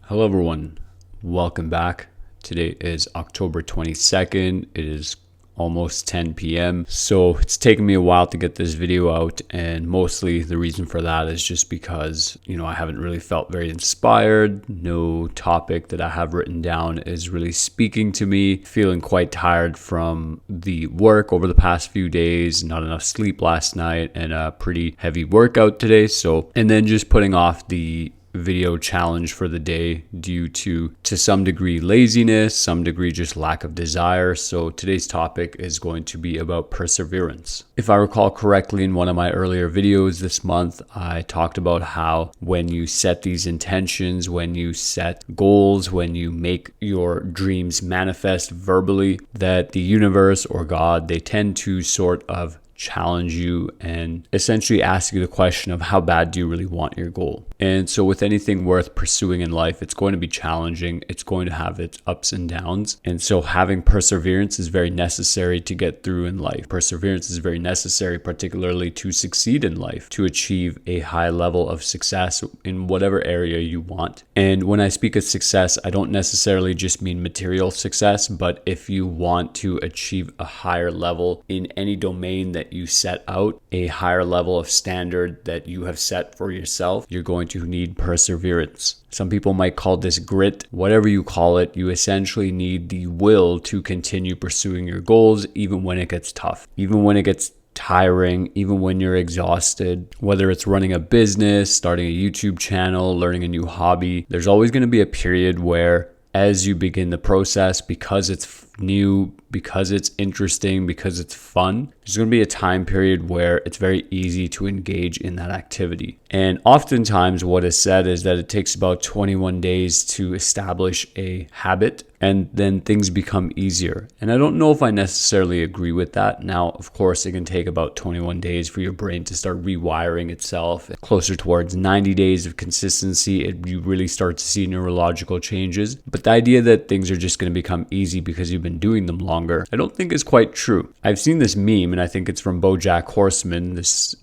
Hello everyone, welcome back. Today is October 22nd. It is almost 10 p.m. So it's taken me a while to get this video out, and mostly the reason for that is just because, I haven't really felt very inspired. No topic that I have written down is really speaking to me. Feeling quite tired from the work over the past few days, not enough sleep last night, and a pretty heavy workout today. And then just putting off the video challenge for the day due to some degree laziness, some degree just lack of desire. So today's topic is going to be about perseverance. If I recall correctly, in one of my earlier videos this month, I talked about how when you set these intentions, when you set goals, when you make your dreams manifest verbally, that the universe or God, they tend to sort of challenge you and essentially ask you the question of how bad do you really want your goal. And so with anything worth pursuing in life, it's going to be challenging. It's going to have its ups and downs. And so having perseverance is very necessary to get through in life. Perseverance is very necessary, particularly to succeed in life, to achieve a high level of success in whatever area you want. And when I speak of success, I don't necessarily just mean material success, but if you want to achieve a higher level in any domain that you set out, a higher level of standard that you have set for yourself, you're going to need perseverance. Some people might call this grit. Whatever you call it, you essentially need the will to continue pursuing your goals, even when it gets tough, even when it gets tiring, even when you're exhausted. Whether it's running a business, starting a YouTube channel, learning a new hobby, there's always going to be a period where, as you begin the process, because it's new, because it's interesting, because it's fun, there's going to be a time period where it's very easy to engage in that activity. And oftentimes what is said is that it takes about 21 days to establish a habit, and then things become easier. And I don't know if I necessarily agree with that. Now, of course, it can take about 21 days for your brain to start rewiring itself. Closer towards 90 days of consistency, you really start to see neurological changes. But the idea that things are just going to become easy because you've been doing them longer, I don't think is quite true. I've seen this meme, and I think it's from BoJack Horseman, this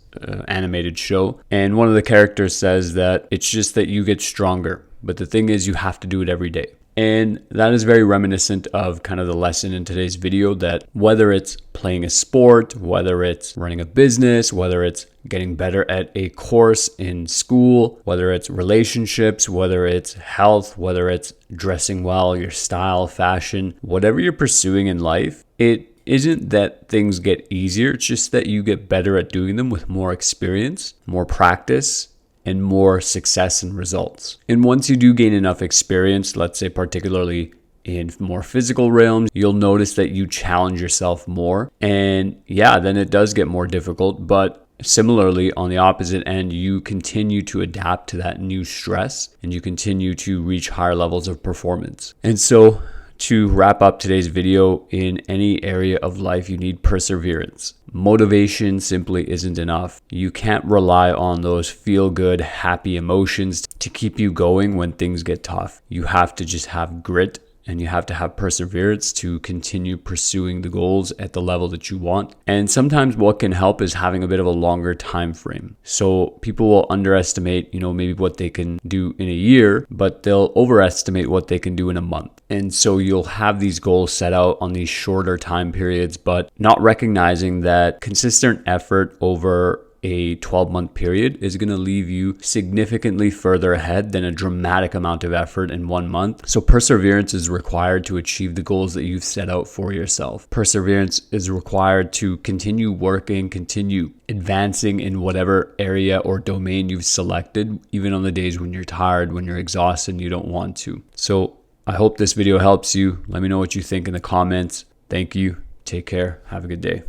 animated show. And one of the characters says that it's just that you get stronger. But the thing is, you have to do it every day. And that is very reminiscent of kind of the lesson in today's video, that whether it's playing a sport, whether it's running a business, whether it's getting better at a course in school, whether it's relationships, whether it's health, whether it's dressing well, your style, fashion, whatever you're pursuing in life, it isn't that things get easier. It's just that you get better at doing them with more experience, more practice, and more success and results. And once you do gain enough experience, let's say particularly in more physical realms, you'll notice that you challenge yourself more. And then it does get more difficult. But similarly, on the opposite end, you continue to adapt to that new stress and you continue to reach higher levels of performance. And so to wrap up today's video, in any area of life, you need perseverance. Motivation simply isn't enough. You can't rely on those feel-good, happy emotions to keep you going when things get tough. You have to just have grit, and you have to have perseverance to continue pursuing the goals at the level that you want. And sometimes what can help is having a bit of a longer time frame. So people will underestimate, maybe what they can do in a year, but they'll overestimate what they can do in a month. And so you'll have these goals set out on these shorter time periods, but not recognizing that consistent effort over a 12-month period is going to leave you significantly further ahead than a dramatic amount of effort in 1 month. So perseverance is required to achieve the goals that you've set out for yourself. Perseverance is required to continue working, continue advancing in whatever area or domain you've selected, even on the days when you're tired, when you're exhausted and you don't want to. So I hope this video helps you. Let me know what you think in the comments. Thank you. Take care. Have a good day.